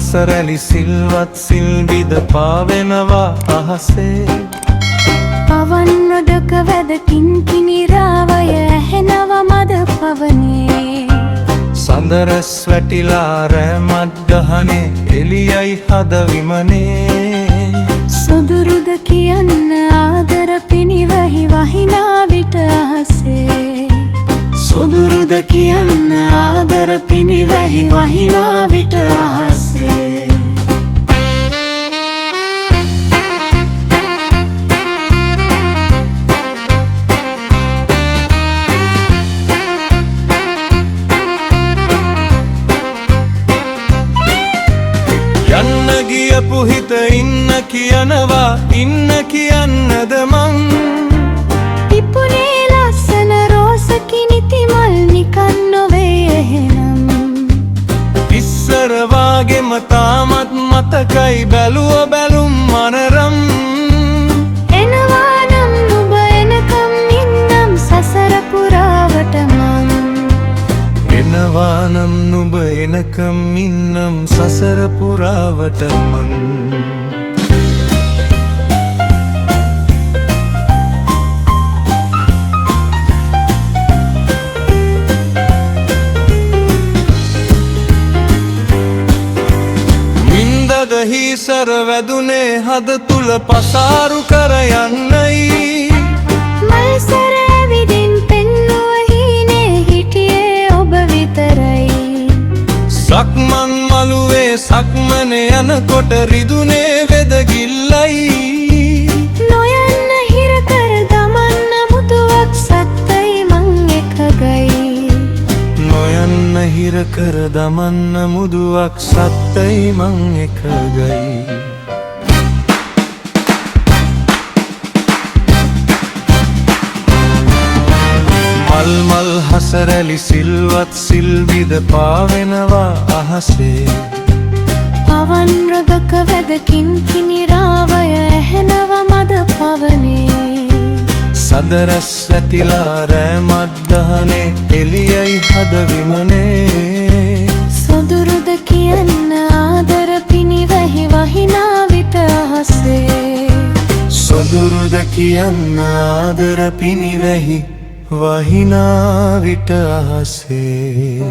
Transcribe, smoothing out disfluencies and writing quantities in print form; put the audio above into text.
හසරැලි සිල්වත් සිල්බිද පාවෙනවා අහසේ පවන් නොදක වැද කින්කිණි රාවය ඇහෙනව මද පවනේ සඳරස් වැටිලා රැමත් ගහනේ එළියයි හද විමනේ සොදුරුද කියන්න ආදර පිනිවහි වහිනා විට අහසේ සොදුරුද කියන්න ආදර පිනිවහි වහිනා විට අහසේ යන්න ගියපු හිත ඉන්න කියනවා ඉන්න කියන්නද මං පිපුනේ ලස්සන රෝස කිනිති මල් නිකන් නොවේ එහෙනම් ඉස්සර වාගෙම තාමත් මතකයි බැලුව බැලුම් මනරම් එනවා නම් නුඹ එනකම් ඉන්නම් සසර පුරාවට මං එනවා නම් නුඹ එනකම් ඉන්නම් සසර පුරාවට මං මින්දද හිසර වැදුනේ හද තුල පසාරු කර යන්නයි මල් සැර ඇවිදින් පෙන්නුව හීනේ හිටියේ ඔබ විතරයි සක්මන් මළුවේ සක්මන යනකොට රිදුනේ වෙදගිල්ලයි නොයන්න හිර කර දමන්න මුදුවක් සත්තයි මං එකගයි නොයන්න හිර කර දමන්න මුදුවක් සත්තයි මං එකගයි මල් මල් හසරැලි සිල්වත් සිල්බිද පාවෙනවා අහසේ පවන් රොදක වැද කින්කිණි රාවය ඇහෙනව මද පවනේ සදරස් ඇතිලා රැමත් දහනේ එළියයි හද විමනේ සොදුරුද කියන්න ආදර පිනිවහි වහිනා විට අහසේ සොදුරුද කියන්න ආදර පිනිවැහි වහිනා විට අහසේ